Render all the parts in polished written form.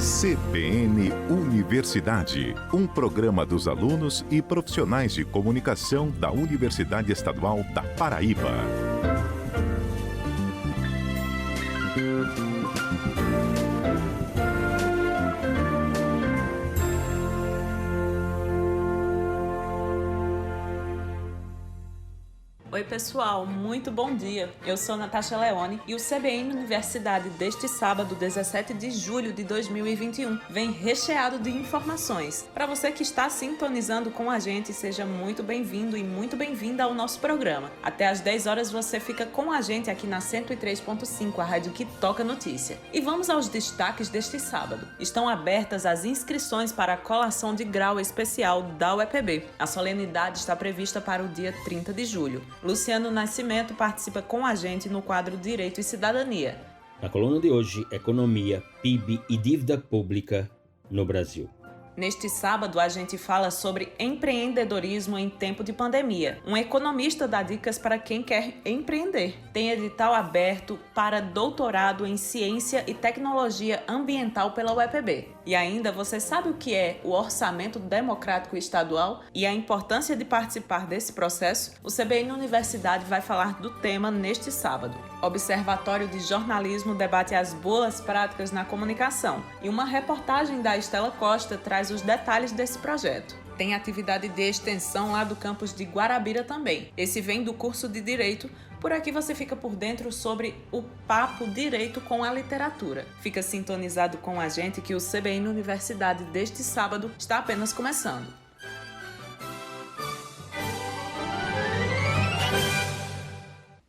CBN Universidade, um programa dos alunos e profissionais de comunicação da Universidade Estadual da Paraíba. Oi pessoal, muito bom dia. Eu sou Natasha Leone e o CBN Universidade deste sábado, 17 de julho de 2021, vem recheado de informações. Para você que está sintonizando com a gente, seja muito bem-vindo e muito bem-vinda ao nosso programa. Até às 10 horas você fica com a gente aqui na 103.5, a rádio que toca notícia. E vamos aos destaques deste sábado. Estão abertas as inscrições para a colação de grau especial da UEPB. A solenidade está prevista para o dia 30 de julho. Luciano Nascimento participa com a gente no quadro Direito e Cidadania. Na coluna de hoje, Economia, PIB e Dívida Pública no Brasil. Neste sábado, a gente fala sobre empreendedorismo em tempo de pandemia. Um economista dá dicas para quem quer empreender. Tem edital aberto para doutorado em Ciência e Tecnologia Ambiental pela UEPB. E ainda, você sabe o que é o Orçamento Democrático Estadual e a importância de participar desse processo? O CBN Universidade vai falar do tema neste sábado. Observatório de Jornalismo debate as boas práticas na comunicação. E uma reportagem da Estela Costa traz os detalhes desse projeto. Tem atividade de extensão lá do campus de Guarabira também. Esse vem do curso de Direito. Por aqui você fica por dentro sobre o Papo Direito com a Literatura. Fica sintonizado com a gente que o CBN Universidade deste sábado está apenas começando.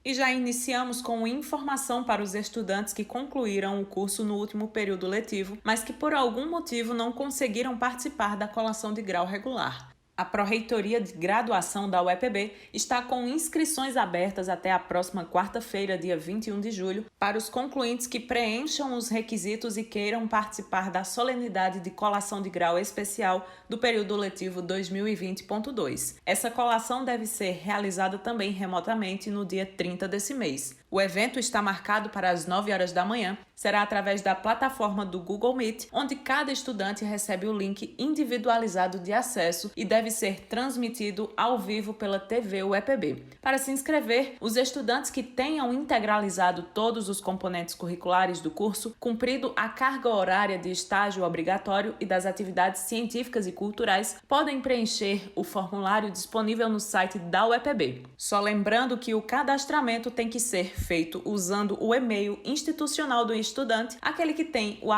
E já iniciamos com informação para os estudantes que concluíram o curso no último período letivo, mas que por algum motivo não conseguiram participar da colação de grau regular. A Pró-Reitoria de Graduação da UEPB está com inscrições abertas até a próxima quarta-feira, dia 21 de julho, para os concluintes que preencham os requisitos e queiram participar da solenidade de colação de grau especial do período letivo 2020.2. Essa colação deve ser realizada também remotamente no dia 30 desse mês. O evento está marcado para as 9 horas da manhã. Será através da plataforma do Google Meet, onde cada estudante recebe o link individualizado de acesso e deve ser transmitido ao vivo pela TV UEPB. Para se inscrever, os estudantes que tenham integralizado todos os componentes curriculares do curso, cumprido a carga horária de estágio obrigatório e das atividades científicas e culturais, podem preencher o formulário disponível no site da UEPB. Só lembrando que o cadastramento tem que ser feito usando o e-mail institucional do estudante, aquele que tem o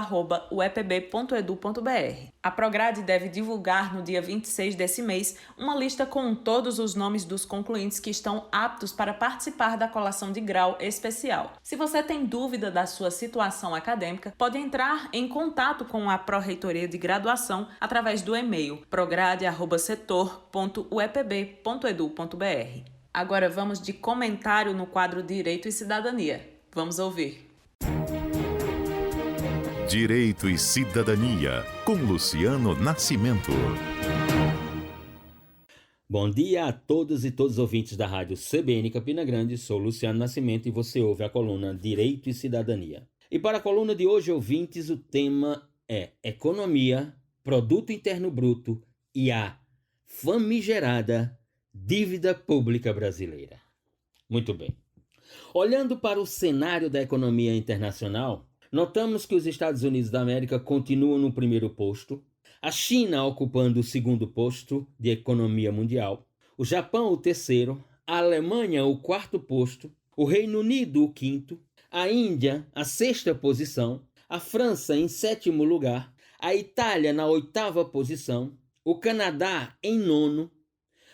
@uepb.edu.br. A Prograde deve divulgar no dia 26 desse mês uma lista com todos os nomes dos concluintes que estão aptos para participar da colação de grau especial. Se você tem dúvida da sua situação acadêmica, pode entrar em contato com a Pró-Reitoria de Graduação através do e-mail prograde@setor.uepb.edu.br. Agora vamos de comentário no quadro Direito e Cidadania. Vamos ouvir. Direito e Cidadania, com Luciano Nascimento. Bom dia a todos e todos os ouvintes da rádio CBN Campina Grande. Sou Luciano Nascimento e você ouve a coluna Direito e Cidadania. E para a coluna de hoje, ouvintes, o tema é Economia, Produto Interno Bruto e a famigerada Dívida Pública Brasileira. Muito bem. Olhando para o cenário da economia internacional, notamos que os Estados Unidos da América continuam no primeiro posto, a China ocupando o segundo posto de economia mundial, o Japão o terceiro, a Alemanha o quarto posto, o Reino Unido o quinto, a Índia a sexta posição, a França em sétimo lugar, a Itália na oitava posição, o Canadá em nono,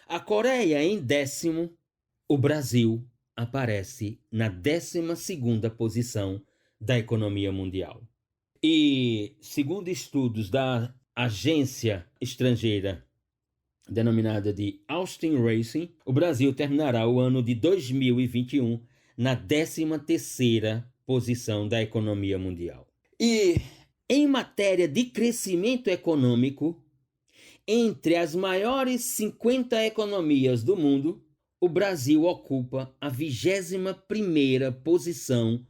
a Coreia em décimo, o Brasil aparece na 12ª posição da economia mundial. E, segundo estudos da agência estrangeira denominada de Austin Racing, o Brasil terminará o ano de 2021 na 13ª posição da economia mundial. E, em matéria de crescimento econômico, entre as maiores 50 economias do mundo, o Brasil ocupa a 21ª posição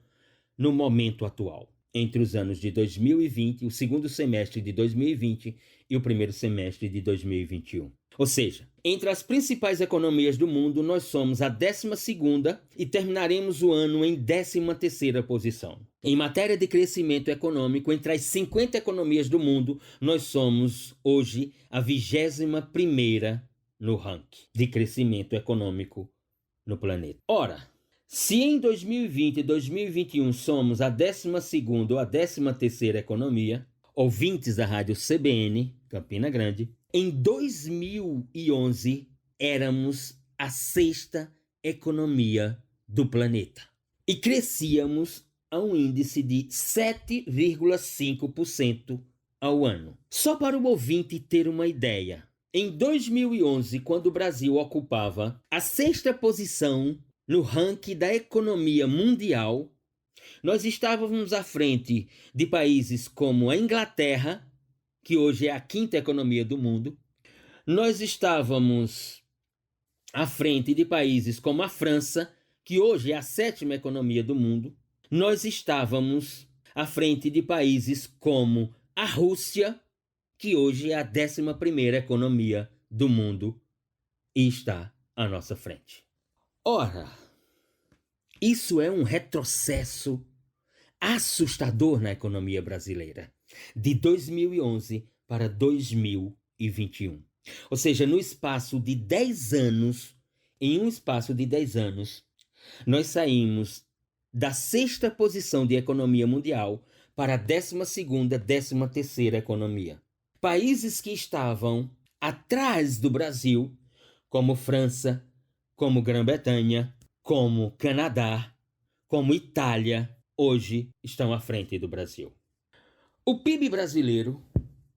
no momento atual. entre os anos de 2020, o segundo semestre de 2020 e o primeiro semestre de 2021. Ou seja, entre as principais economias do mundo, nós somos a 12ª e terminaremos o ano em 13ª posição. Em matéria de crescimento econômico, entre as 50 economias do mundo, nós somos hoje a 21ª no ranking de crescimento econômico no planeta. Ora, se em 2020 e 2021 somos a 12ª ou a 13ª economia, ouvintes da rádio CBN, Campina Grande, em 2011 éramos a 6ª economia do planeta e crescíamos a um índice de 7,5% ao ano. Só para o ouvinte ter uma ideia, em 2011, quando o Brasil ocupava a 6ª posição no ranking da economia mundial, nós estávamos à frente de países como a Inglaterra, que hoje é a 5ª economia do mundo. Nós estávamos à frente de países como a França, que hoje é a 7ª economia do mundo. Nós estávamos à frente de países como a Rússia, que hoje é a 11ª economia do mundo e está à nossa frente. Ora, isso é um retrocesso assustador na economia brasileira, de 2011 para 2021. Ou seja, no espaço de 10 anos, em um espaço de 10 anos, nós saímos da 6ª posição de economia mundial para a 12ª, 13ª economia. Países que estavam atrás do Brasil, como França, como Grã-Bretanha, como Canadá, como Itália, hoje estão à frente do Brasil. O PIB brasileiro,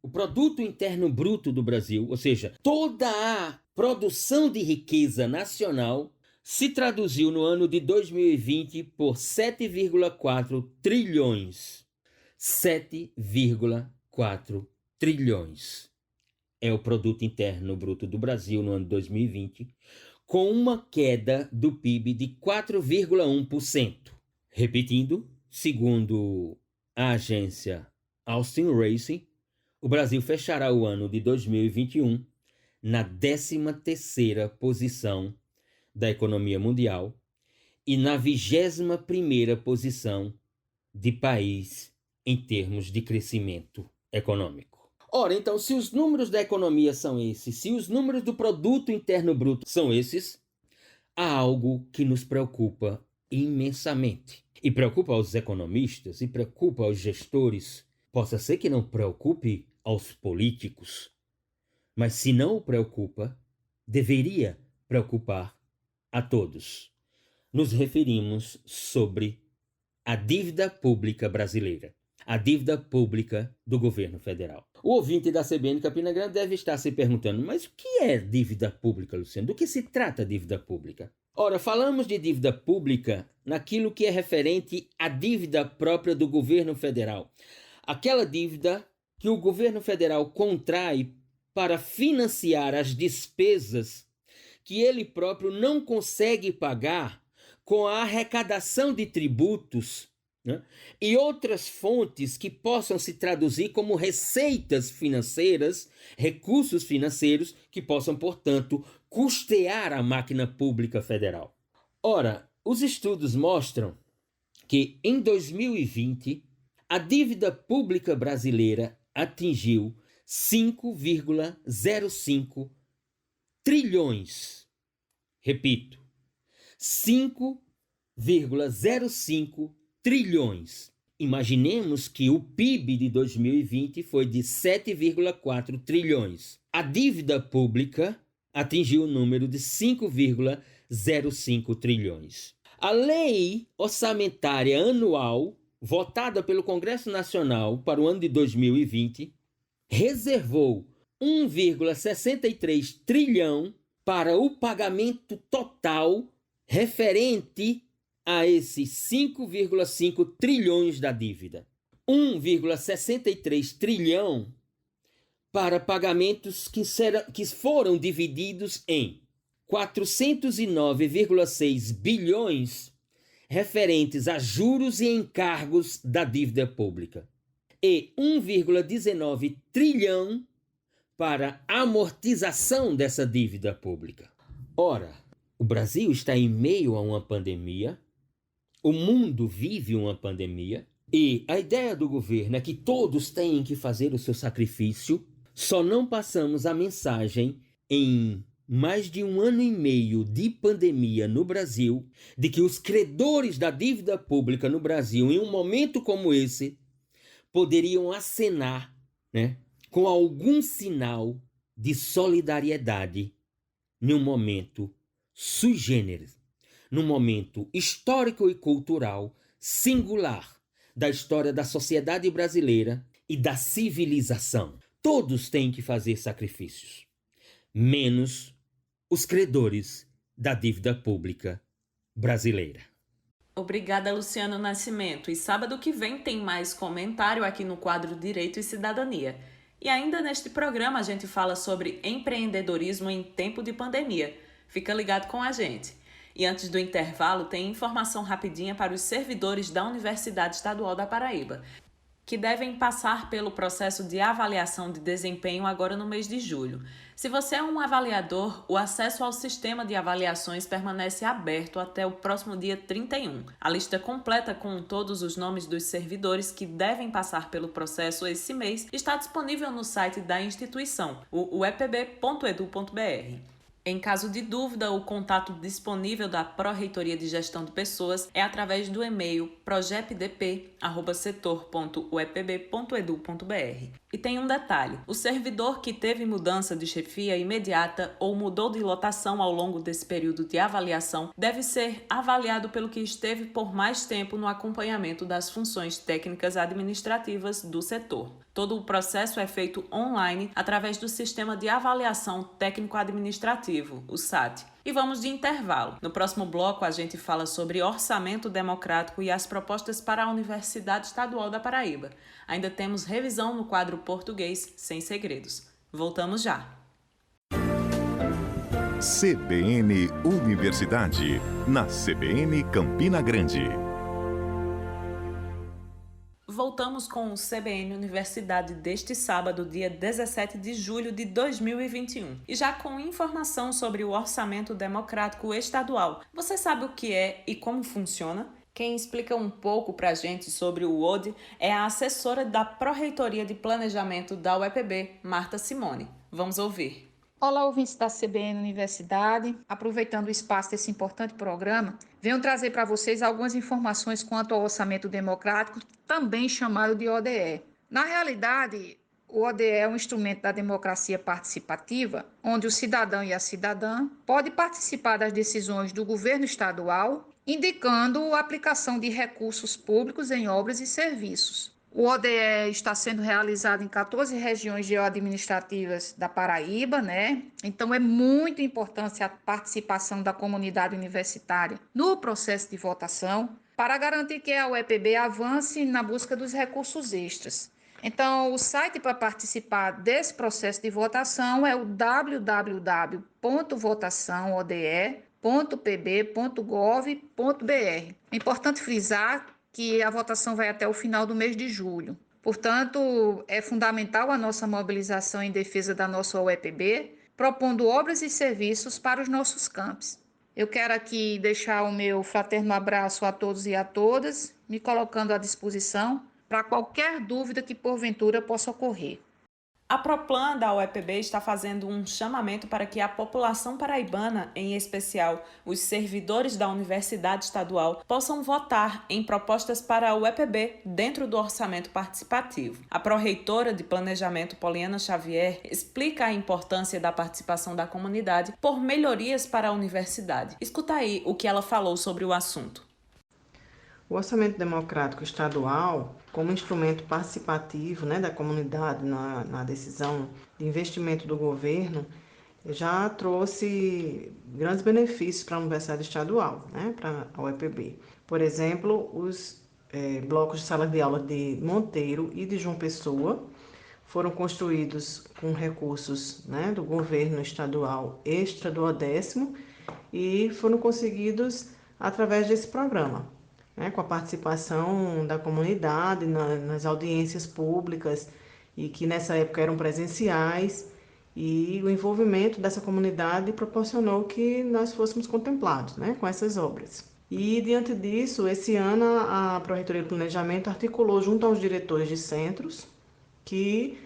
o Produto Interno Bruto do Brasil, ou seja, toda a produção de riqueza nacional, se traduziu no ano de 2020 por 7,4 trilhões. 7,4 trilhões é o Produto Interno Bruto do Brasil no ano de 2020, com uma queda do PIB de 4,1%. Repetindo, segundo a agência Austin Racing, o Brasil fechará o ano de 2021 na 13ª posição da economia mundial e na 21ª posição de país em termos de crescimento econômico. Ora, então, se os números da economia são esses, se os números do Produto Interno Bruto são esses, há algo que nos preocupa imensamente. E preocupa aos economistas, e preocupa aos gestores. Possa ser que não preocupe aos políticos, mas se não o preocupa, deveria preocupar a todos. Nos referimos sobre a dívida pública brasileira, a dívida pública do governo federal. O ouvinte da CBN Campina Grande deve estar se perguntando, mas o que é dívida pública, Luciano? Do que se trata a dívida pública? Ora, falamos de dívida pública naquilo que é referente à dívida própria do governo federal. Aquela dívida que o governo federal contrai para financiar as despesas que ele próprio não consegue pagar com a arrecadação de tributos, né, e outras fontes que possam se traduzir como receitas financeiras, recursos financeiros que possam, portanto, custear a máquina pública federal. Ora, os estudos mostram que em 2020 a dívida pública brasileira atingiu 5,05 trilhões. Repito, 5,05 trilhões. Imaginemos que o PIB de 2020 foi de 7,4 trilhões. A dívida pública atingiu o número de 5,05 trilhões. A lei orçamentária anual, votada pelo Congresso Nacional para o ano de 2020, reservou 1,63 trilhão para o pagamento total referente a esses 5,5 trilhões da dívida. 1,63 trilhão para pagamentos que foram divididos em 409,6 bilhões referentes a juros e encargos da dívida pública e 1,19 trilhão para amortização dessa dívida pública. Ora, o Brasil está em meio a uma pandemia, o mundo vive uma pandemia, e a ideia do governo é que todos têm que fazer o seu sacrifício. Só não passamos a mensagem em mais de 1 ano e meio de pandemia no Brasil, de que os credores da dívida pública no Brasil, em um momento como esse, poderiam acenar, com algum sinal de solidariedade num momento sui generis, num momento histórico e cultural singular da história da sociedade brasileira e da civilização. Todos têm que fazer sacrifícios, menos os credores da dívida pública brasileira. Obrigada, Luciano Nascimento. E sábado que vem tem mais comentário aqui no quadro Direito e Cidadania. E ainda neste programa a gente fala sobre empreendedorismo em tempo de pandemia. Fica ligado com a gente. E antes do intervalo, tem informação rapidinha para os servidores da Universidade Estadual da Paraíba, que devem passar pelo processo de avaliação de desempenho agora no mês de julho. Se você é um avaliador, o acesso ao sistema de avaliações permanece aberto até o próximo dia 31. A lista completa com todos os nomes dos servidores que devem passar pelo processo esse mês está disponível no site da instituição, o uepb.edu.br. Em caso de dúvida, o contato disponível da Pró-Reitoria de Gestão de Pessoas é através do e-mail projepdp@setor.uepb.edu.br. E tem um detalhe: o servidor que teve mudança de chefia imediata ou mudou de lotação ao longo desse período de avaliação deve ser avaliado pelo que esteve por mais tempo no acompanhamento das funções técnicas administrativas do setor. Todo o processo é feito online através do Sistema de Avaliação Técnico-Administrativo, o SAT. E vamos de intervalo. No próximo bloco a gente fala sobre orçamento democrático e as propostas para a Universidade Estadual da Paraíba. Ainda temos revisão no quadro Português Sem Segredos. Voltamos já. CBN Universidade, na CBN Campina Grande. Voltamos com o CBN Universidade deste sábado, dia 17 de julho de 2021. E já com informação sobre o Orçamento Democrático Estadual. Você sabe o que é e como funciona? Quem explica um pouco para a gente sobre o ODE é a assessora da Pró-Reitoria de Planejamento da UEPB, Marta Simone. Vamos ouvir. Olá, ouvintes da CBN Universidade. Aproveitando o espaço desse importante programa, venho trazer para vocês algumas informações quanto ao orçamento democrático, também chamado de ODE. Na realidade, o ODE é um instrumento da democracia participativa, onde o cidadão e a cidadã podem participar das decisões do governo estadual, indicando a aplicação de recursos públicos em obras e serviços. O ODE está sendo realizado em 14 regiões geoadministrativas da Paraíba, Então é muito importante a participação da comunidade universitária no processo de votação para garantir que a UEPB avance na busca dos recursos extras. Então, o site para participar desse processo de votação é o www.votaçãoode.pb.gov.br. É importante frisar que a votação vai até o final do mês de julho. Portanto, é fundamental a nossa mobilização em defesa da nossa UEPB, propondo obras e serviços para os nossos campos. Eu quero aqui deixar o meu fraterno abraço a todos e a todas, me colocando à disposição para qualquer dúvida que porventura possa ocorrer. A Proplan da UEPB está fazendo um chamamento para que a população paraibana, em especial os servidores da Universidade Estadual, possam votar em propostas para a UEPB dentro do orçamento participativo. A pró-reitora de Planejamento, Poliana Xavier, explica a importância da participação da comunidade por melhorias para a universidade. Escuta aí o que ela falou sobre o assunto. O Orçamento Democrático Estadual, como instrumento participativo da comunidade na decisão de investimento do governo, já trouxe grandes benefícios para a Universidade Estadual, para a UEPB. Por exemplo, os blocos de sala de aula de Monteiro e de João Pessoa foram construídos com recursos do governo estadual extra do 10º e foram conseguidos através desse programa. né, com a participação da comunidade nas audiências públicas, e que nessa época eram presenciais, e o envolvimento dessa comunidade proporcionou que nós fôssemos contemplados, né, com essas obras. E, diante disso, esse ano a Pró-Reitoria do Planejamento articulou junto aos diretores de centros que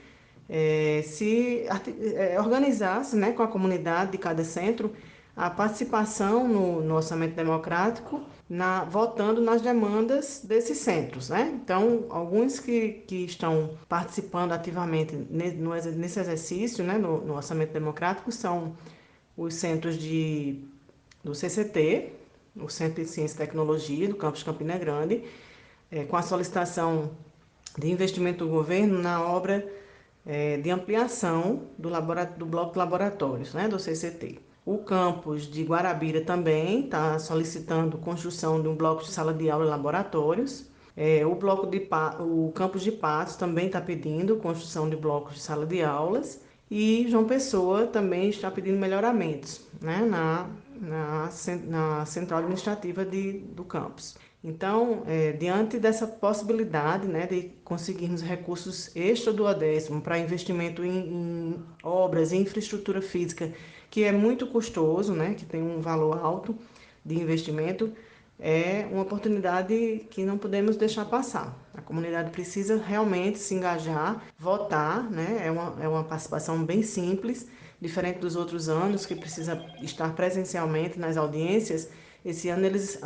organizasse, né, com a comunidade de cada centro a participação no orçamento democrático, votando nas demandas desses centros, né? Então, alguns que estão participando ativamente nesse exercício, né, no orçamento democrático, são os centros do CCT, o Centro de Ciência e Tecnologia do campus Campina Grande, com a solicitação de investimento do governo na obra de ampliação do bloco de laboratórios, né, do CCT. O campus de Guarabira também está solicitando construção de um bloco de sala de aula e laboratórios. O campus de Patos também está pedindo construção de blocos de sala de aulas. E João Pessoa também está pedindo melhoramentos, né, na central administrativa do campus. Então, diante dessa possibilidade, né, de conseguirmos recursos extra-duodécimo para investimento em obras e infraestrutura física, que é muito custoso, né, que tem um valor alto de investimento, é uma oportunidade que não podemos deixar passar. A comunidade precisa realmente se engajar, votar, né, é uma participação bem simples, diferente dos outros anos, que precisa estar presencialmente nas audiências. Esse ano eles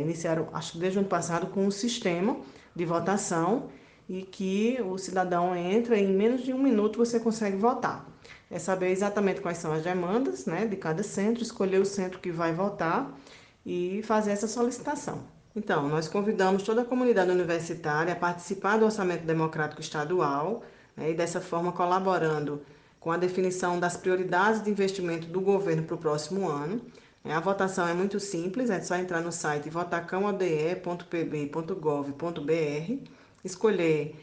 iniciaram, acho que desde o ano passado, com um sistema de votação, e que o cidadão entra e em menos de 1 minuto você consegue votar. É saber exatamente quais são as demandas, né, de cada centro, escolher o centro que vai votar e fazer essa solicitação. Então, nós convidamos toda a comunidade universitária a participar do Orçamento Democrático Estadual, né, e dessa forma colaborando com a definição das prioridades de investimento do governo para o próximo ano. A votação é muito simples, é só entrar no site votacamode.pb.gov.br, escolher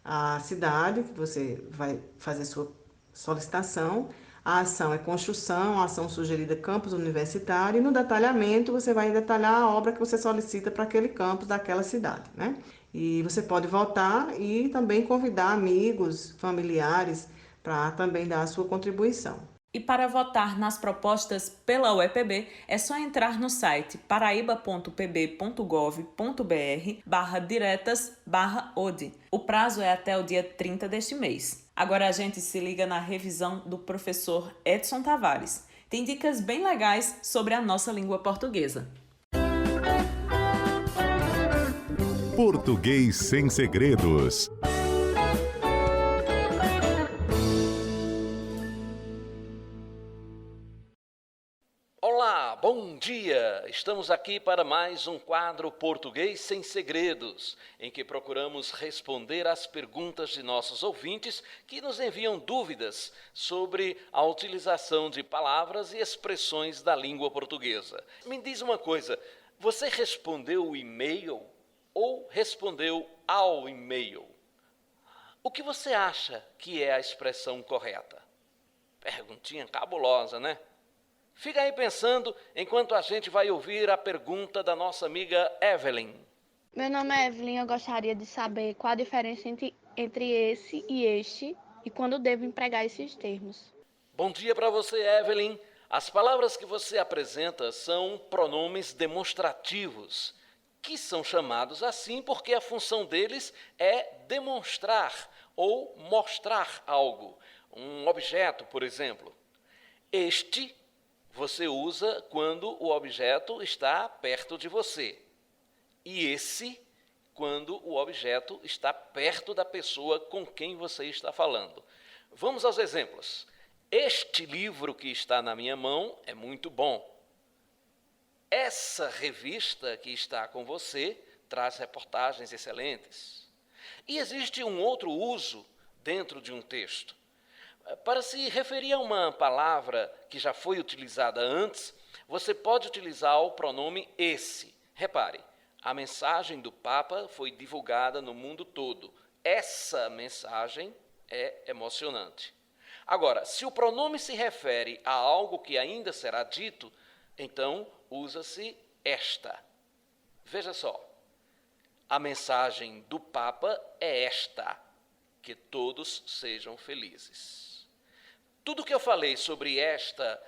a cidade que você vai fazer sua solicitação. A ação é construção, a ação sugerida campus universitário, e no detalhamento você vai detalhar a obra que você solicita para aquele campus daquela cidade, né? E você pode votar e também convidar amigos, familiares, para também dar a sua contribuição. E para votar nas propostas pela UEPB, é só entrar no site paraíba.pb.gov.br/diretas/ODE. O prazo é até o dia 30 deste mês. Agora a gente se liga na revisão do professor Edson Tavares. Tem dicas bem legais sobre a nossa língua portuguesa. Português sem segredos. Olá, bom dia! Estamos aqui para mais um quadro Português Sem Segredos, em que procuramos responder às perguntas de nossos ouvintes que nos enviam dúvidas sobre a utilização de palavras e expressões da língua portuguesa. Me diz uma coisa, você respondeu o e-mail ou respondeu ao e-mail? O que você acha que é a expressão correta? Perguntinha cabulosa, né? Fica aí pensando enquanto a gente vai ouvir a pergunta da nossa amiga Evelyn. Meu nome é Evelyn, eu gostaria de saber qual a diferença entre esse e este e quando devo empregar esses termos. Bom dia para você, Evelyn. As palavras que você apresenta são pronomes demonstrativos, que são chamados assim porque a função deles é demonstrar ou mostrar algo. Um objeto, por exemplo. Este você usa quando o objeto está perto de você. E esse, quando o objeto está perto da pessoa com quem você está falando. Vamos aos exemplos. Este livro que está na minha mão é muito bom. Essa revista que está com você traz reportagens excelentes. E existe um outro uso dentro de um texto. Para se referir a uma palavra que já foi utilizada antes, você pode utilizar o pronome esse. Repare, a mensagem do Papa foi divulgada no mundo todo. Essa mensagem é emocionante. Agora, se o pronome se refere a algo que ainda será dito, então usa-se esta. Veja só, A mensagem do Papa é esta: que todos sejam felizes. Tudo que eu falei sobre esta,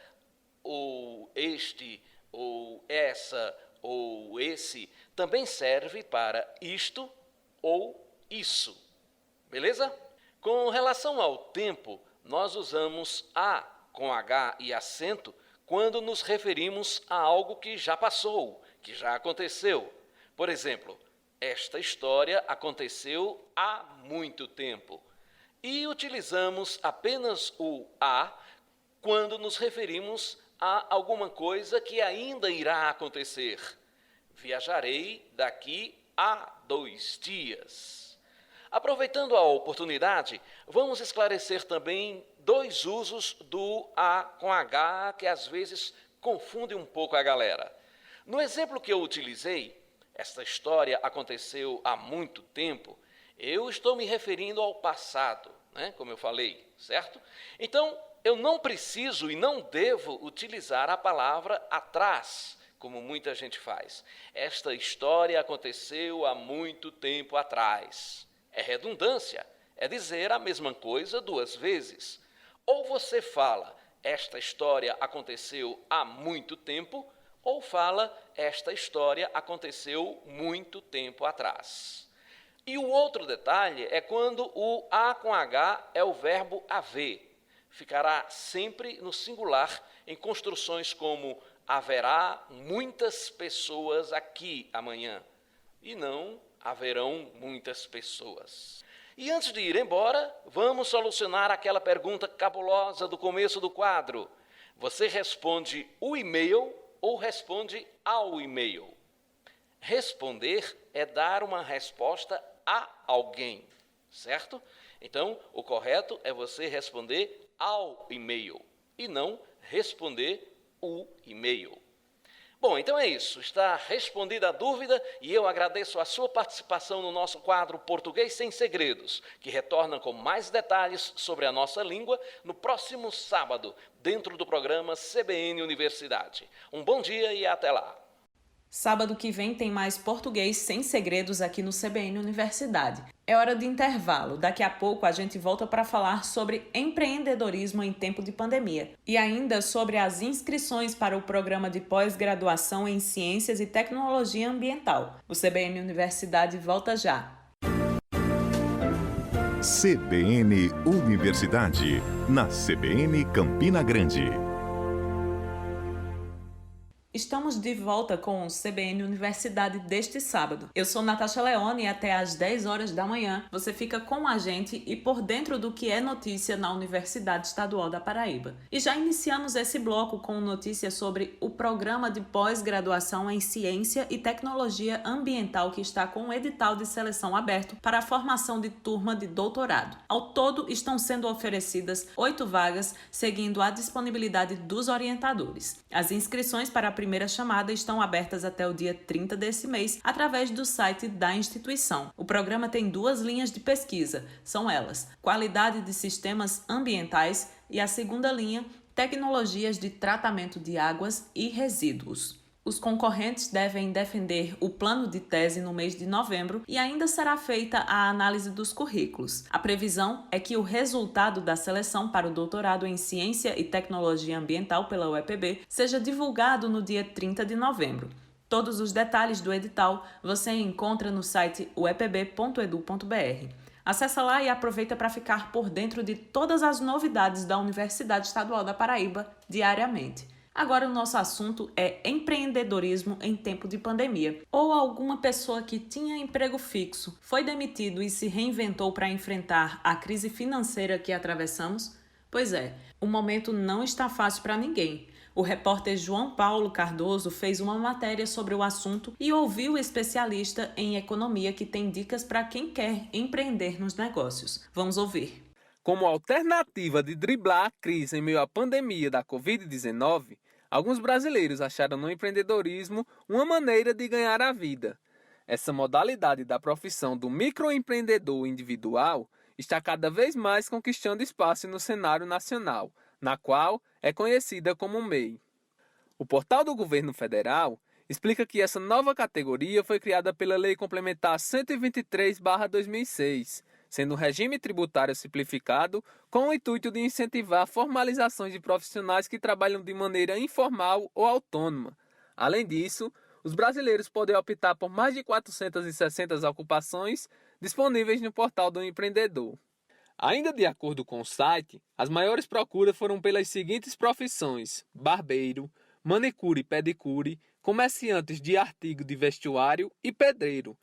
ou este, ou essa, ou esse, também serve para isto ou isso. Beleza? Com relação ao tempo, nós usamos a com H e acento quando nos referimos a algo que já passou, que já aconteceu. Por exemplo, esta história aconteceu há muito tempo. E utilizamos apenas o a quando nos referimos a alguma coisa que ainda irá acontecer. Viajarei daqui a 2 dias. Aproveitando a oportunidade, vamos esclarecer também 2 usos do a com H que às vezes confunde um pouco a galera. No exemplo que eu utilizei, esta história aconteceu há muito tempo, eu estou me referindo ao passado, né? Como eu falei, certo? Então, eu não preciso e não devo utilizar a palavra atrás, como muita gente faz. Esta história aconteceu há muito tempo atrás. É redundância, é dizer a mesma coisa 2 vezes. Ou você fala, esta história aconteceu há muito tempo, ou fala, esta história aconteceu muito tempo atrás. E o outro detalhe é quando o a com H é o verbo haver. Ficará sempre no singular em construções como haverá muitas pessoas aqui amanhã, e não haverão muitas pessoas. E antes de ir embora, vamos solucionar aquela pergunta cabulosa do começo do quadro. Você responde o e-mail ou responde ao e-mail? Responder é dar uma resposta a alguém, certo? Então, o correto é você responder ao e-mail e não responder o e-mail. Bom, então é isso. Está respondida a dúvida e eu agradeço a sua participação no nosso quadro Português Sem Segredos, que retorna com mais detalhes sobre a nossa língua no próximo sábado, dentro do programa CBN Universidade. Um bom dia e até lá. Sábado que vem tem mais Português Sem Segredos aqui no CBN Universidade. É hora de intervalo. Daqui a pouco a gente volta para falar sobre empreendedorismo em tempo de pandemia e ainda sobre as inscrições para o programa de pós-graduação em Ciências e Tecnologia Ambiental. O CBN Universidade volta já. CBN Universidade, na CBN Campina Grande. Estamos de volta com o CBN Universidade deste sábado. Eu sou Natasha Leone e até às 10 horas da manhã você fica com a gente e por dentro do que é notícia na Universidade Estadual da Paraíba. E já iniciamos esse bloco com notícias sobre o programa de pós-graduação em Ciência e Tecnologia Ambiental que está com um edital de seleção aberto para a formação de turma de doutorado. Ao todo, estão sendo oferecidas 8 vagas, seguindo a disponibilidade dos orientadores. As inscrições para a primeira chamada estão abertas até o dia 30 desse mês, através do site da instituição. O programa tem 2 linhas de pesquisa, são elas: qualidade de sistemas ambientais e a segunda linha, tecnologias de tratamento de águas e resíduos. Os concorrentes devem defender o plano de tese no mês de novembro e ainda será feita a análise dos currículos. A previsão é que o resultado da seleção para o doutorado em Ciência e Tecnologia Ambiental pela UEPB seja divulgado no dia 30 de novembro. Todos os detalhes do edital você encontra no site uepb.edu.br. Acesse lá e aproveita para ficar por dentro de todas as novidades da Universidade Estadual da Paraíba diariamente. Agora o nosso assunto é empreendedorismo em tempo de pandemia. Ou alguma pessoa que tinha emprego fixo, foi demitido e se reinventou para enfrentar a crise financeira que atravessamos? Pois é, o momento não está fácil para ninguém. O repórter João Paulo Cardoso fez uma matéria sobre o assunto e ouviu o especialista em economia que tem dicas para quem quer empreender nos negócios. Vamos ouvir. Como alternativa de driblar a crise em meio à pandemia da Covid-19, alguns brasileiros acharam no empreendedorismo uma maneira de ganhar a vida. Essa modalidade da profissão do microempreendedor individual está cada vez mais conquistando espaço no cenário nacional, na qual é conhecida como MEI. O portal do governo federal explica que essa nova categoria foi criada pela Lei Complementar 123/2006, sendo um regime tributário simplificado com o intuito de incentivar formalizações de profissionais que trabalham de maneira informal ou autônoma. Além disso, os brasileiros podem optar por mais de 460 ocupações disponíveis no portal do empreendedor. Ainda de acordo com o site, as maiores procuras foram pelas seguintes profissões: barbeiro, manicure e pedicure, comerciantes de artigo de vestuário e pedreiro.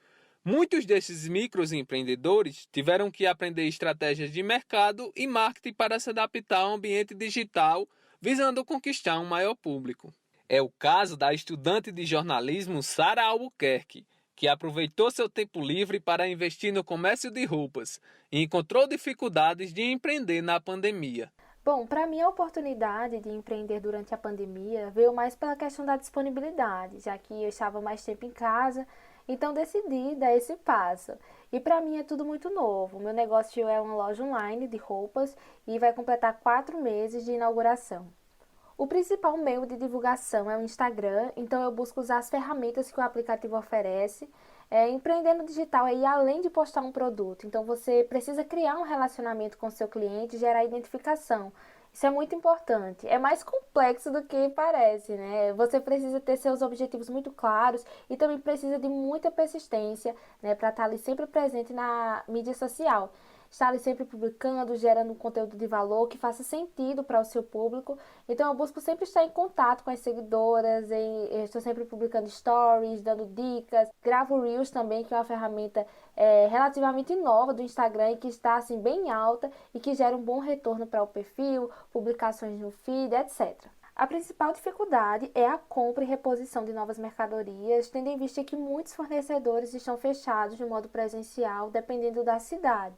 Muitos desses microempreendedores tiveram que aprender estratégias de mercado e marketing para se adaptar ao ambiente digital, visando conquistar um maior público. É o caso da estudante de jornalismo Sara Albuquerque, que aproveitou seu tempo livre para investir no comércio de roupas e encontrou dificuldades de empreender na pandemia. Bom, para mim a oportunidade de empreender durante a pandemia veio mais pela questão da disponibilidade, já que eu estava mais tempo em casa, então decidi dar esse passo. E para mim é tudo muito novo. Meu negócio é uma loja online de roupas e vai completar 4 meses de inauguração. O principal meio de divulgação é o Instagram, então eu busco usar as ferramentas que o aplicativo oferece. Empreender no digital é ir além de postar um produto, então você precisa criar um relacionamento com seu cliente e gerar identificação. Isso é muito importante. É mais complexo do que parece, né? Você precisa ter seus objetivos muito claros e também precisa de muita persistência, né, para estar ali sempre presente na mídia social. Estar ali sempre publicando, gerando um conteúdo de valor que faça sentido para o seu público. Então eu busco sempre estar em contato com as seguidoras, eu estou sempre publicando stories, dando dicas, gravo Reels também, que é uma ferramenta relativamente nova do Instagram e que está assim, bem alta e que gera um bom retorno para o perfil, publicações no feed, etc. A principal dificuldade é a compra e reposição de novas mercadorias, tendo em vista que muitos fornecedores estão fechados de modo presencial, dependendo da cidade.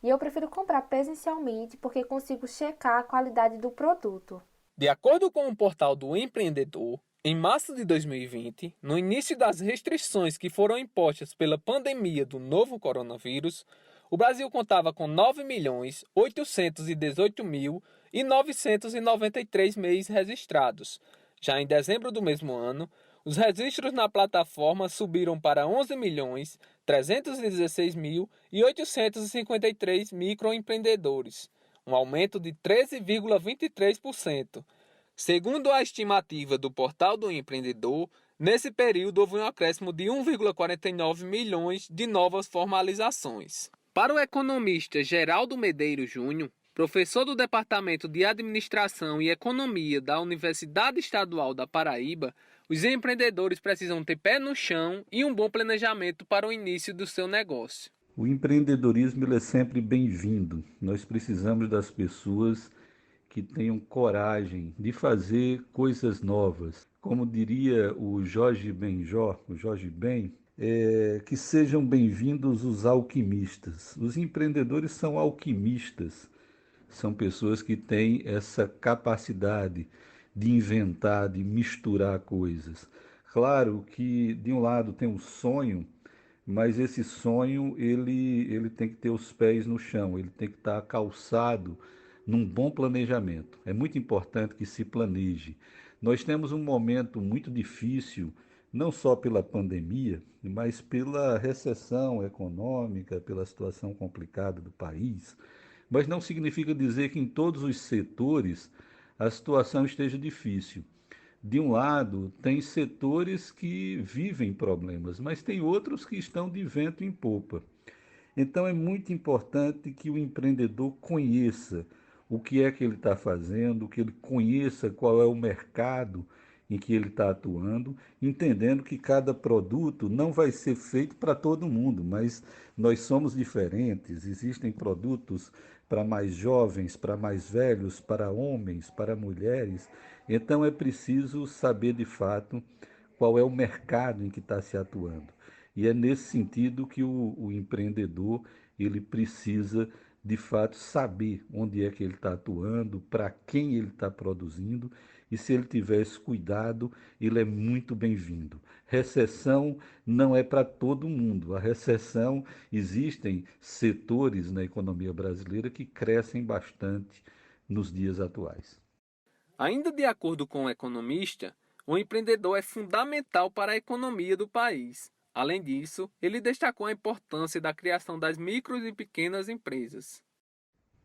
E eu prefiro comprar presencialmente porque consigo checar a qualidade do produto. De acordo com o portal do empreendedor, em março de 2020, no início das restrições que foram impostas pela pandemia do novo coronavírus, o Brasil contava com 9.818.993 MEIs registrados. Já em dezembro do mesmo ano, os registros na plataforma subiram para 11.316.853 microempreendedores, um aumento de 13,23%. Segundo a estimativa do Portal do Empreendedor, nesse período houve um acréscimo de 1,49 milhões de novas formalizações. Para o economista Geraldo Medeiros Júnior, professor do Departamento de Administração e Economia da Universidade Estadual da Paraíba, os empreendedores precisam ter pé no chão e um bom planejamento para o início do seu negócio. O empreendedorismo ele é sempre bem-vindo. Nós precisamos das pessoas que tenham coragem de fazer coisas novas. Como diria o Jorge Benjor, que sejam bem-vindos os alquimistas. Os empreendedores são alquimistas. São pessoas que têm essa capacidade de inventar, de misturar coisas. Claro que, de um lado, tem um sonho, mas esse sonho ele tem que ter os pés no chão, ele tem que estar calçado num bom planejamento. É muito importante que se planeje. Nós temos um momento muito difícil, não só pela pandemia, mas pela recessão econômica, pela situação complicada do país. Mas não significa dizer que em todos os setores a situação esteja difícil. De um lado, tem setores que vivem problemas, mas tem outros que estão de vento em popa. Então é muito importante que o empreendedor conheça o que é que ele está fazendo, que ele conheça qual é o mercado em que ele está atuando, entendendo que cada produto não vai ser feito para todo mundo, mas nós somos diferentes, existem produtos para mais jovens, para mais velhos, para homens, para mulheres. Então é preciso saber de fato qual é o mercado em que está se atuando. E é nesse sentido que o empreendedor ele precisa de fato saber onde é que ele está atuando, para quem ele está produzindo, e se ele tiver esse cuidado, ele é muito bem-vindo. Recessão não é para todo mundo. A recessão, existem setores na economia brasileira que crescem bastante nos dias atuais. Ainda de acordo com o economista, o empreendedor é fundamental para a economia do país. Além disso, ele destacou a importância da criação das micro e pequenas empresas.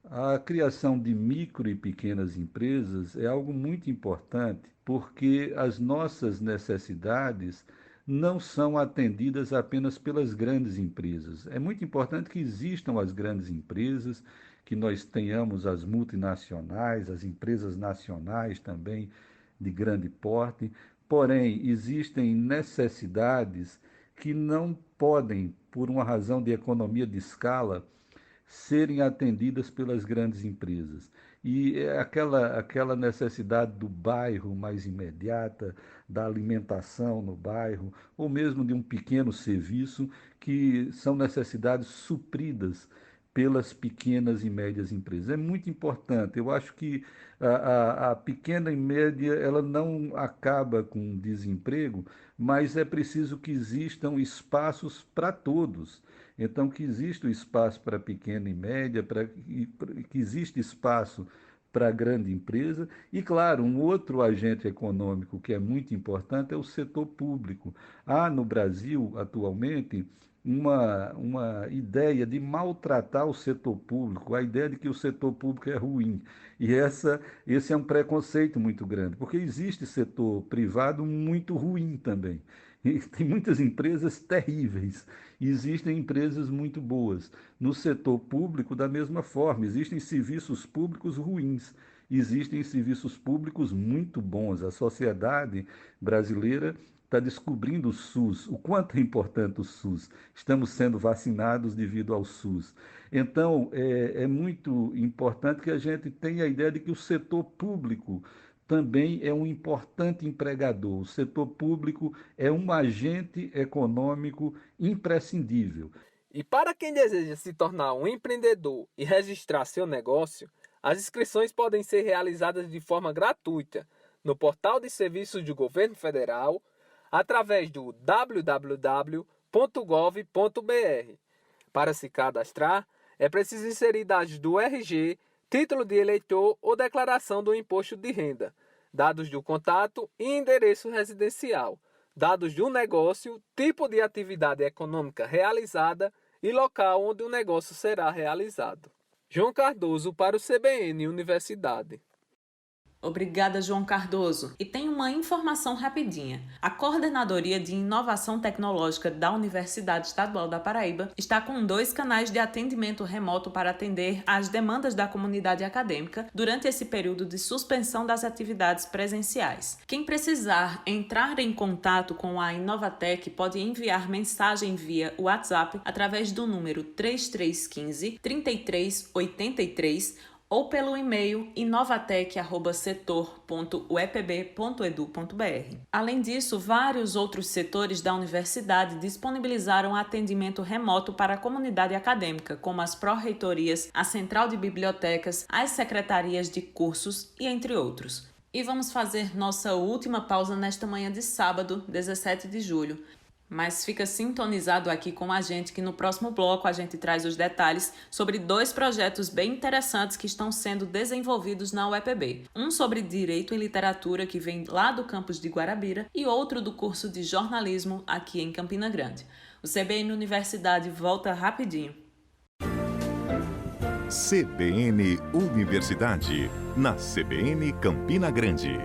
A criação de micro e pequenas empresas é algo muito importante porque as nossas necessidades não são atendidas apenas pelas grandes empresas. É muito importante que existam as grandes empresas, que nós tenhamos as multinacionais, as empresas nacionais também de grande porte, porém existem necessidades que não podem, por uma razão de economia de escala, serem atendidas pelas grandes empresas. E é aquela necessidade do bairro mais imediata, da alimentação no bairro, ou mesmo de um pequeno serviço, que são necessidades supridas pelas pequenas e médias empresas. É muito importante. Eu acho que a pequena e média ela não acaba com desemprego, mas é preciso que existam espaços para todos. Então, que exista o espaço para pequena e média, que exista espaço para a grande empresa. E, claro, um outro agente econômico que é muito importante é o setor público. Há no Brasil, atualmente, uma ideia de maltratar o setor público, a ideia de que o setor público é ruim. E esse é um preconceito muito grande, porque existe setor privado muito ruim também. E tem muitas empresas terríveis, e existem empresas muito boas. No setor público, da mesma forma, existem serviços públicos ruins, existem serviços públicos muito bons. A sociedade brasileira está descobrindo o SUS, o quanto é importante o SUS. Estamos sendo vacinados devido ao SUS. Então, é muito importante que a gente tenha a ideia de que o setor público também é um importante empregador. O setor público é um agente econômico imprescindível. E para quem deseja se tornar um empreendedor e registrar seu negócio, as inscrições podem ser realizadas de forma gratuita no Portal de Serviços do Governo Federal, através do www.gov.br. Para se cadastrar, é preciso inserir dados do RG, título de eleitor ou declaração do imposto de renda, dados do contato e endereço residencial, dados do negócio, tipo de atividade econômica realizada e local onde o negócio será realizado. João Cardoso para o CBN Universidade. Obrigada, João Cardoso. E tem uma informação rapidinha. A Coordenadoria de Inovação Tecnológica da Universidade Estadual da Paraíba está com 2 canais de atendimento remoto para atender às demandas da comunidade acadêmica durante esse período de suspensão das atividades presenciais. Quem precisar entrar em contato com a Inovatec pode enviar mensagem via WhatsApp através do número 3315-3383 ou pelo e-mail inovatec@setor.uepb.edu.br. Além disso, vários outros setores da universidade disponibilizaram atendimento remoto para a comunidade acadêmica, como as pró-reitorias, a Central de Bibliotecas, as secretarias de cursos e entre outros. E vamos fazer nossa última pausa nesta manhã de sábado, 17 de julho. Mas fica sintonizado aqui com a gente que no próximo bloco a gente traz os detalhes sobre 2 projetos bem interessantes que estão sendo desenvolvidos na UEPB. Um sobre Direito e Literatura, que vem lá do campus de Guarabira, e outro do curso de Jornalismo aqui em Campina Grande. O CBN Universidade volta rapidinho. CBN Universidade, na CBN Campina Grande.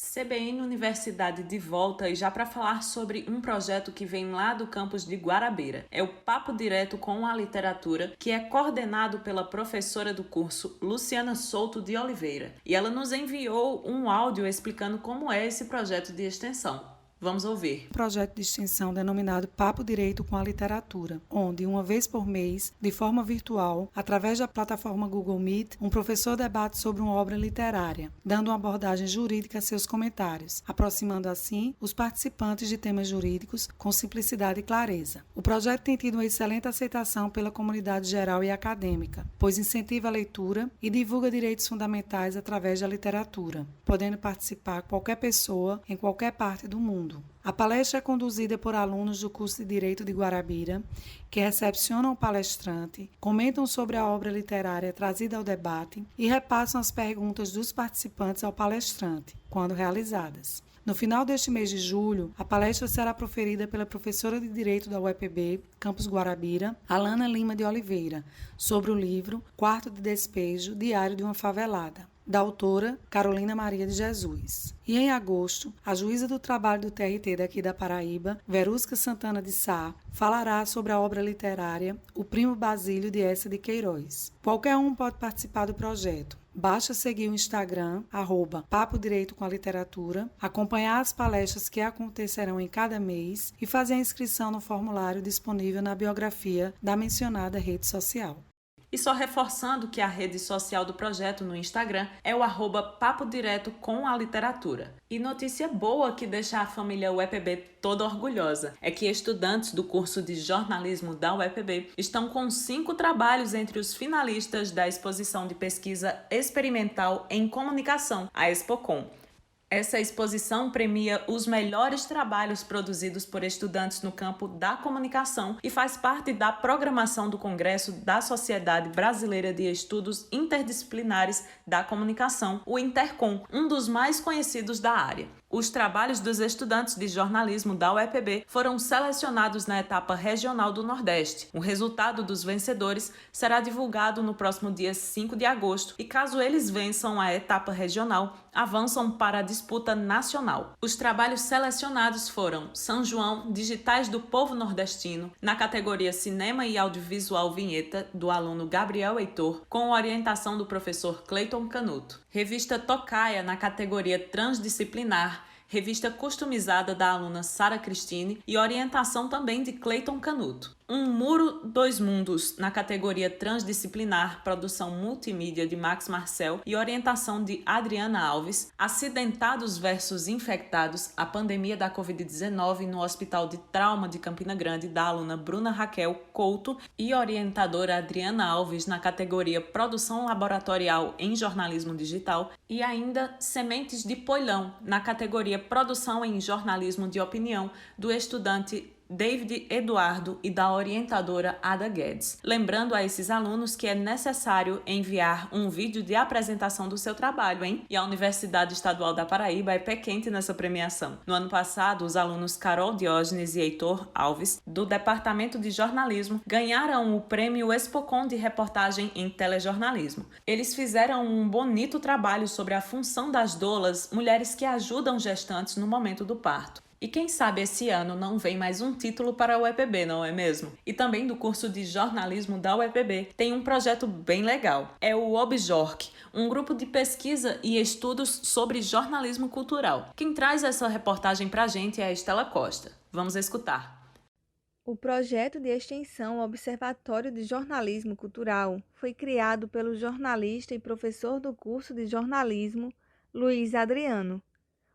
CBN Universidade de volta, e já para falar sobre um projeto que vem lá do campus de Guarabira. É o Papo Direto com a Literatura, que é coordenado pela professora do curso, Luciana Souto de Oliveira. E ela nos enviou um áudio explicando como é esse projeto de extensão. Vamos ouvir. Projeto de extensão denominado Papo Direito com a Literatura, onde, uma vez por mês, de forma virtual, através da plataforma Google Meet, um professor debate sobre uma obra literária, dando uma abordagem jurídica a seus comentários, aproximando assim os participantes de temas jurídicos com simplicidade e clareza. O projeto tem tido uma excelente aceitação pela comunidade geral e acadêmica, pois incentiva a leitura e divulga direitos fundamentais através da literatura. podendo participar qualquer pessoa em qualquer parte do mundo. A palestra é conduzida por alunos do curso de Direito de Guarabira, que recepcionam o palestrante, comentam sobre a obra literária trazida ao debate e repassam as perguntas dos participantes ao palestrante, quando realizadas. No final deste mês de julho, a palestra será proferida pela professora de Direito da UEPB, Campus Guarabira, Alana Lima de Oliveira, sobre o livro Quarto de Despejo, Diário de uma Favelada, da autora Carolina Maria de Jesus. E em agosto, a juíza do trabalho do TRT daqui da Paraíba, Verusca Santana de Sá, falará sobre a obra literária O Primo Basílio de Eça de Queiroz. Qualquer um pode participar do projeto. Basta seguir o Instagram, @Papo Direito com a Literatura, acompanhar as palestras que acontecerão em cada mês e fazer a inscrição no formulário disponível na biografia da mencionada rede social. E só reforçando que a rede social do projeto no Instagram é o @Papo Direto com a Literatura. E notícia boa que deixa a família UEPB toda orgulhosa é que estudantes do curso de jornalismo da UEPB estão com 5 trabalhos entre os finalistas da exposição de pesquisa experimental em comunicação, a Expocom. Essa exposição premia os melhores trabalhos produzidos por estudantes no campo da comunicação e faz parte da programação do Congresso da Sociedade Brasileira de Estudos Interdisciplinares da Comunicação, o Intercom, um dos mais conhecidos da área. Os trabalhos dos estudantes de jornalismo da UEPB foram selecionados na etapa regional do Nordeste. O resultado dos vencedores será divulgado no próximo dia 5 de agosto e, caso eles vençam a etapa regional, avançam para a disputa nacional. Os trabalhos selecionados foram São João, Digitais do Povo Nordestino, na categoria Cinema e Audiovisual Vinheta, do aluno Gabriel Heitor, com orientação do professor Cleiton Canuto. Revista Tocaia, na categoria Transdisciplinar, revista customizada da aluna Sara Cristine e orientação também de Cleiton Canuto. Um Muro, Dois Mundos, na categoria Transdisciplinar, produção multimídia de Max Marcel e orientação de Adriana Alves. Acidentados versus Infectados, a pandemia da Covid-19 no Hospital de Trauma de Campina Grande, da aluna Bruna Raquel Couto e orientadora Adriana Alves, na categoria Produção Laboratorial em Jornalismo Digital. E ainda Sementes de Poilhão, na categoria Produção em Jornalismo de Opinião, do estudante David Eduardo e da orientadora Ada Guedes. Lembrando a esses alunos que é necessário enviar um vídeo de apresentação do seu trabalho, hein? E a Universidade Estadual da Paraíba é pé quente nessa premiação. No ano passado, os alunos Carol Diógenes e Heitor Alves, do Departamento de Jornalismo, ganharam o prêmio Expocom de reportagem em telejornalismo. Eles fizeram um bonito trabalho sobre a função das doulas, mulheres que ajudam gestantes no momento do parto. E quem sabe esse ano não vem mais um título para a UEPB, não é mesmo? E também do curso de jornalismo da UEPB tem um projeto bem legal. É o OBJORC, um grupo de pesquisa e estudos sobre jornalismo cultural. Quem traz essa reportagem para a gente é a Estela Costa. Vamos escutar. O projeto de extensão Observatório de Jornalismo Cultural foi criado pelo jornalista e professor do curso de jornalismo Luiz Adriano.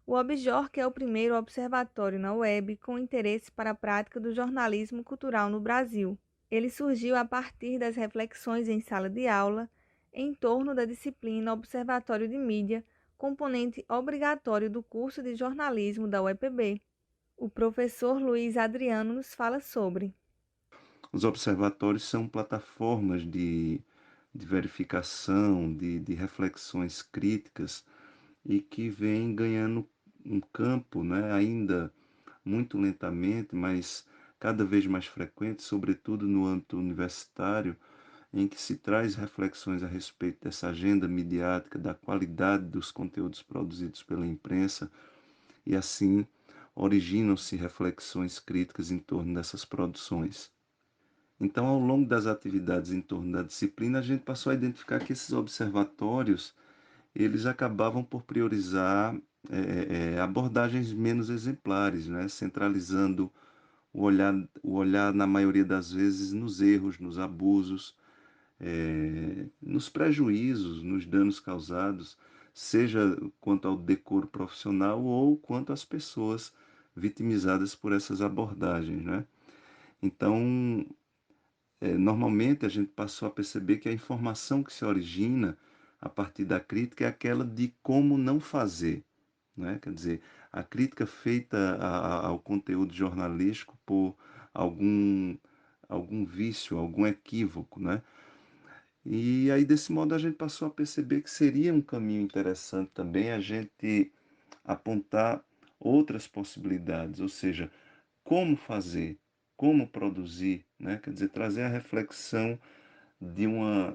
O OBJORC é o primeiro observatório na web com interesse para a prática do jornalismo cultural no Brasil. Ele surgiu a partir das reflexões em sala de aula em torno da disciplina Observatório de Mídia, componente obrigatório do curso de jornalismo da UEPB. O professor Luiz Adriano nos fala sobre. Os observatórios são plataformas de verificação, de reflexões críticas e que vêm ganhando um campo, né, ainda muito lentamente, mas cada vez mais frequente, sobretudo no âmbito universitário, em que se traz reflexões a respeito dessa agenda midiática, da qualidade dos conteúdos produzidos pela imprensa, e assim originam-se reflexões críticas em torno dessas produções. Então, ao longo das atividades em torno da disciplina, a gente passou a identificar que esses observatórios eles acabavam por priorizar abordagens menos exemplares, né? Centralizando o olhar, na maioria das vezes, nos erros, nos abusos, nos prejuízos, nos danos causados, seja quanto ao decoro profissional ou quanto às pessoas vitimizadas por essas abordagens, né? Então, normalmente a gente passou a perceber que a informação que se origina a partir da crítica é aquela de como não fazer, né? Quer dizer, a crítica feita ao conteúdo jornalístico por algum, algum vício, algum equívoco, né? E aí, desse modo, a gente passou a perceber que seria um caminho interessante também a gente apontar outras possibilidades, ou seja, como fazer, como produzir, né? Quer dizer, trazer a reflexão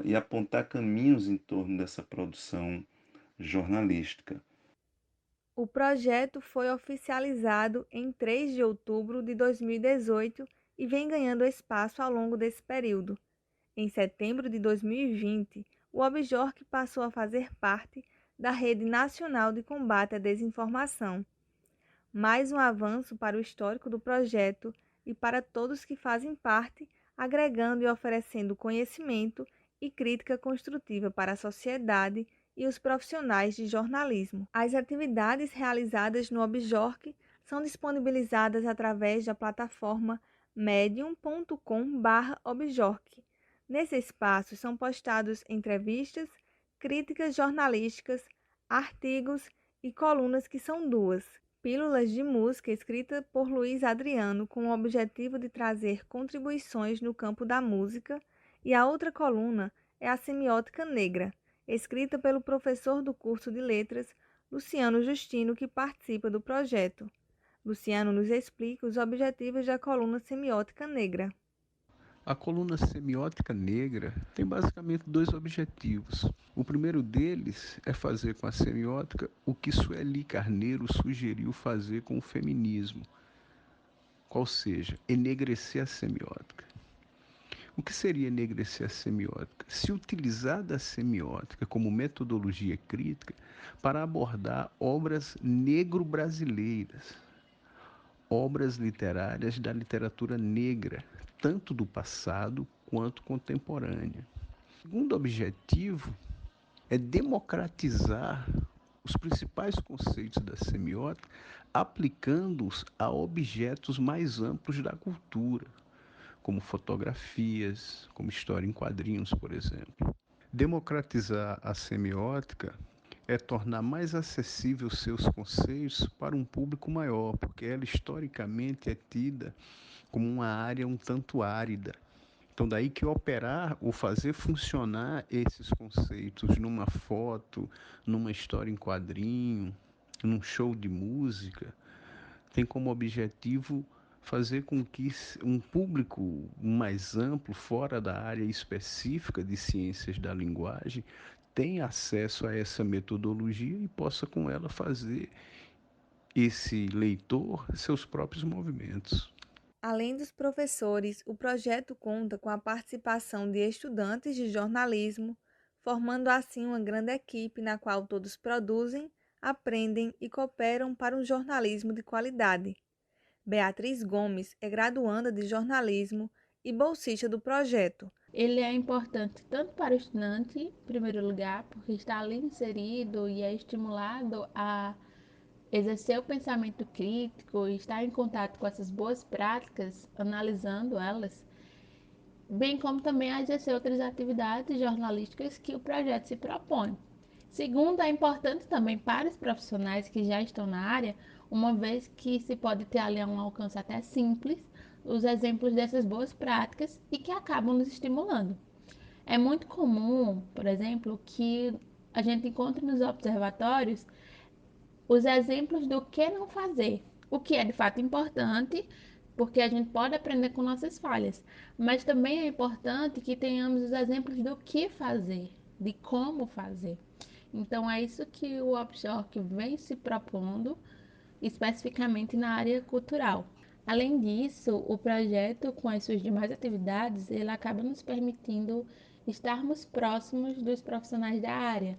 e apontar caminhos em torno dessa produção jornalística. O projeto foi oficializado em 3 de outubro de 2018 e vem ganhando espaço ao longo desse período. Em setembro de 2020, o Objorc passou a fazer parte da Rede Nacional de Combate à Desinformação. Mais um avanço para o histórico do projeto e para todos que fazem parte, agregando e oferecendo conhecimento e crítica construtiva para a sociedade e os profissionais de jornalismo. As atividades realizadas no Objorc são disponibilizadas através da plataforma medium.com/objorc. Nesse espaço são postados entrevistas, críticas jornalísticas, artigos e colunas que são 2. Pílulas de música escrita por Luiz Adriano com o objetivo de trazer contribuições no campo da música, e a outra coluna é a Semiótica Negra, escrita pelo professor do curso de Letras, Luciano Justino, que participa do projeto. Luciano nos explica os objetivos da coluna Semiótica Negra. A coluna Semiótica Negra tem basicamente 2 objetivos. O primeiro deles é fazer com a semiótica o que Sueli Carneiro sugeriu fazer com o feminismo, qual seja, enegrecer a semiótica. O que seria enegrecer a semiótica? Se utilizar da semiótica como metodologia crítica para abordar obras negro-brasileiras, obras literárias da literatura negra, tanto do passado quanto contemporânea. O segundo objetivo é democratizar os principais conceitos da semiótica, aplicando-os a objetos mais amplos da cultura, como fotografias, como história em quadrinhos, por exemplo. Democratizar a semiótica é tornar mais acessível seus conceitos para um público maior, porque ela historicamente é tida como uma área um tanto árida. Então daí que operar ou fazer funcionar esses conceitos numa foto, numa história em quadrinho, num show de música, tem como objetivo fazer com que um público mais amplo, fora da área específica de ciências da linguagem, tenha acesso a essa metodologia e possa com ela fazer esse leitor seus próprios movimentos. Além dos professores, o projeto conta com a participação de estudantes de jornalismo, formando assim uma grande equipe na qual todos produzem, aprendem e cooperam para um jornalismo de qualidade. Beatriz Gomes é graduanda de jornalismo e bolsista do projeto. Ele é importante tanto para o estudante, em primeiro lugar, porque está ali inserido e é estimulado a exercer o pensamento crítico e estar em contato com essas boas práticas, analisando elas, bem como também a exercer outras atividades jornalísticas que o projeto se propõe. Segundo, é importante também para os profissionais que já estão na área, uma vez que se pode ter ali um alcance até simples, os exemplos dessas boas práticas e que acabam nos estimulando. É muito comum, por exemplo, que a gente encontre nos observatórios os exemplos do que não fazer, o que é de fato importante, porque a gente pode aprender com nossas falhas, mas também é importante que tenhamos os exemplos do que fazer, de como fazer. Então é isso que o Objorc vem se propondo, especificamente na área cultural. Além disso, o projeto, com as suas demais atividades, ele acaba nos permitindo estarmos próximos dos profissionais da área.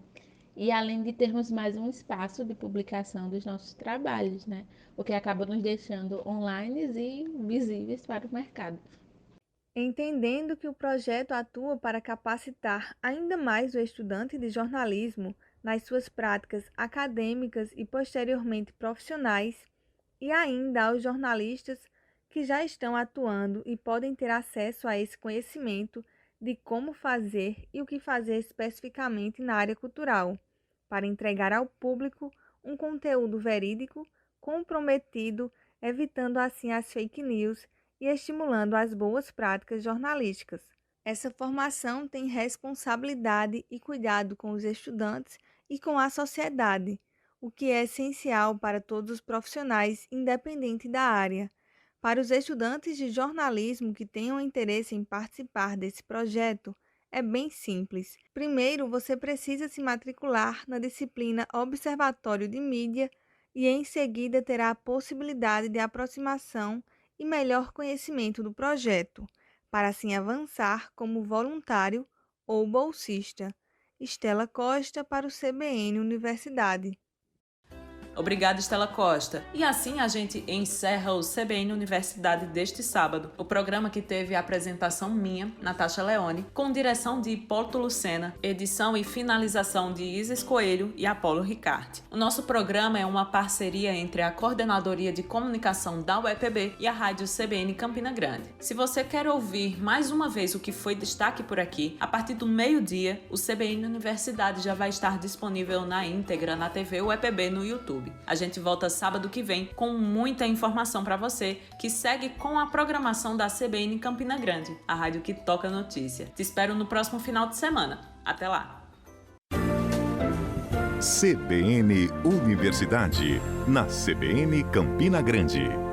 E além de termos mais um espaço de publicação dos nossos trabalhos, né? O que acaba nos deixando online e visíveis para o mercado. Entendendo que o projeto atua para capacitar ainda mais o estudante de jornalismo nas suas práticas acadêmicas e posteriormente profissionais, e ainda aos jornalistas que já estão atuando e podem ter acesso a esse conhecimento de como fazer e o que fazer especificamente na área cultural, para entregar ao público um conteúdo verídico, comprometido, evitando assim as fake news e estimulando as boas práticas jornalísticas. Essa formação tem responsabilidade e cuidado com os estudantes e com a sociedade, o que é essencial para todos os profissionais, independente da área. Para os estudantes de jornalismo que tenham interesse em participar desse projeto, é bem simples. Primeiro, você precisa se matricular na disciplina Observatório de Mídia e, em seguida, terá a possibilidade de aproximação e melhor conhecimento do projeto, para assim avançar como voluntário ou bolsista. Estela Costa, para o CBN Universidade. Obrigada, Estela Costa. E assim a gente encerra o CBN Universidade deste sábado, o programa que teve a apresentação minha, Natasha Leone, com direção de Hipólito Lucena, edição e finalização de Isis Coelho e Apolo Ricarte. O nosso programa é uma parceria entre a Coordenadoria de Comunicação da UEPB e a Rádio CBN Campina Grande. Se você quer ouvir mais uma vez o que foi destaque por aqui, a partir do meio-dia, o CBN Universidade já vai estar disponível na íntegra na TV UEPB no YouTube. A gente volta sábado que vem com muita informação para você que segue com a programação da CBN Campina Grande, a rádio que toca notícia. Te espero no próximo final de semana. Até lá! CBN Universidade, na CBN Campina Grande.